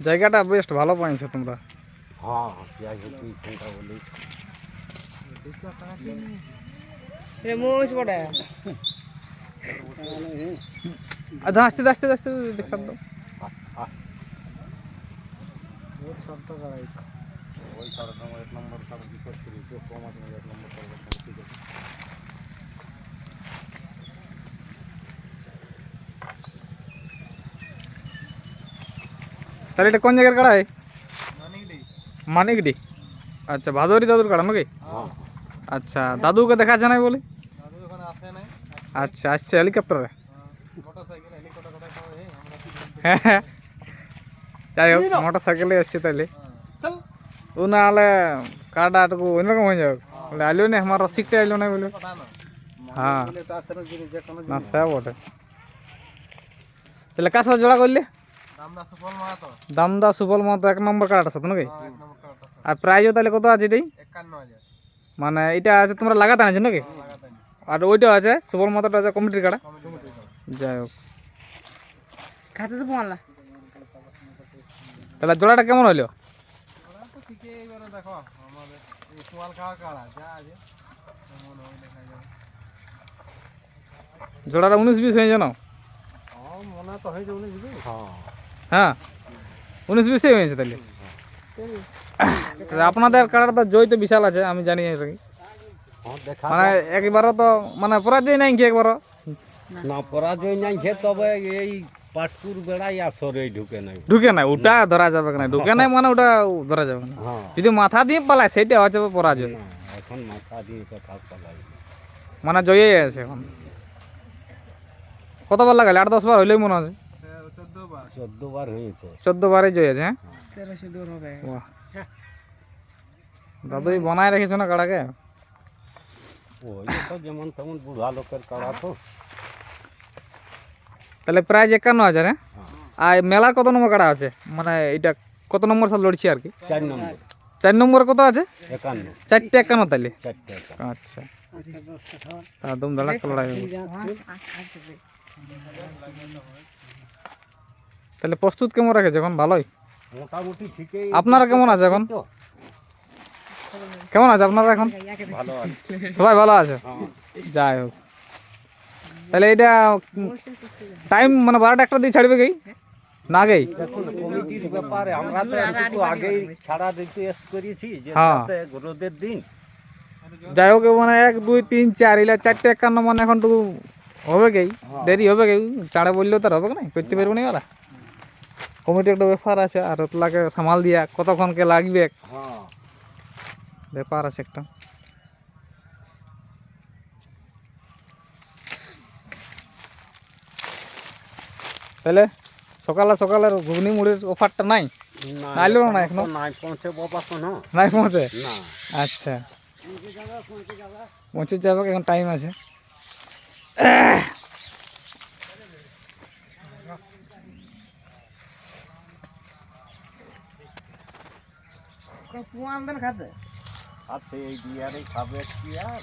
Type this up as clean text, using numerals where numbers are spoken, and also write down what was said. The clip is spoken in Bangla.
জায়গাটা বেশ ভালো পাইছো তোমরা। হ্যাঁ চিন্তা বলি আস্তে আস্তে আস্তে দেখা দাও। ওই কারণ এক নম্বর কারণ কি করছি কম আছে এক নম্বর কারণ ঠিক আছে। তাহলে এটা কোন জায়গার কাড়া? মানিকডি। আচ্ছা, ভাদুরি দাদুর কাড়া নাকি? আচ্ছা, দাদুকে দেখা যায় নাই বলে? আচ্ছা, আসছে হেলিকপ্টারে। হ্যাঁ হ্যাঁ, যাই হোক মোটর সাইকেলে এসছে তাইলে। ও না হলে কাড়াটা একটু অন্যরকম হয়ে যাবে। বলে আইলো না, আমার রসিকটা আইলো না বলে। হ্যাঁ না, সে বটে। তাহলে কার সাথে জোড়া করলে? দামদা সুফল মাহাতো 1 নম্বর কাড়াটার সাথে নাকি? আর প্রাইজও তাহলে কত আছে এটাই? মানে এটা আছে তোমরা লাগাতে আনছো নাকি? আর ওইটা আছে সুফল মাহাতোটা আছে কমিটির কাড়া। যাই হোক, তাহলে জোড়াটা কেমন হইলো? জোড়াটা 19-20 হয়ে জানো? হ্যাঁ 19-20 হয়েছে তাহলে। আপনাদের কাড়াটা তো জয় তো বিশাল আছে, আমি জানি। মানে একবারও তো মানে পরাজয় নাই কি একবারও? না পরাজয় নাই যে, তবে এই পাটপুর বেড়াই আসরে ঢুকে নাই। ঢুকে নাই, ওটা ধরা যাবে না। ঢুকে নাই মানে ওটা ধরা যাবে না। যদি মাথা দিয়ে পালায় সেটা হচ্ছে পরাজয়। এখন মাথা দিয়ে কথা পালাই মানে জয়ই আছে এখন। কতবার লাগালে? 8-10 বার হইলেই মনে আছে। 14 বার হয়েছে। 14 বারে জয় আছে। হ্যাঁ বাহ, দাদুই বানায় রেখেছো না কাড়াকে। ওই তো যেমন তেমন বুড়া লোকের কাড়া তো। তাহলে প্রাইজ 51,000। হ্যাঁ, আর মেলার কত নম্বর কাড়া আছে? মানে এটা কত নম্বর সাল লড়ছি আর কি? 4 নম্বর। 4 নম্বর কত আছে? 51। 4টে 51 তাহলে। 4টে। আচ্ছা, একদম ধড়াক্কা লড়াই হবে। তাহলে প্রস্তুত কেমন রাখেছে এখন? ভালোই মোটামুটি ঠিকই। আপনারা কেমন আছে এখন? কেমন আছে আপনারা এখন? ভালো আছে, সবাই ভালো আছে। যাই হোক, তাহলে এটা টাইম মানে 12টা 1টা দিয়ে ছাড়বে কি না আগেই? কমিটির ব্যাপারে আমরা তো একটু আগেই ছাড়া দিতে করেছি যে রোদের দিন। যাই হোক, মানে 1 2 3 4 এলা 4টে 51 মানে এখন তো হবে কি, দেরি হবে কি? চাড়ে বললেও তার হবে না, করতে পারবো না ওরা। কমিটির একটা ব্যাপার আছে, আর ওগুলাকে সামাল দিয়া কতক্ষণকে লাগবে ব্যাপার আছে একটা। তাহলে সকালে সকালের ঘুগনি মুড়ির অফারটা নাই? আইলো না এখনো? নাই পৌঁছে বাবা কোনো নাই পৌঁছে না। আচ্ছা, পৌঁছে যাবে, এখন টাইম আছে। খাতে এই বিয়ারে খাবে কি আর?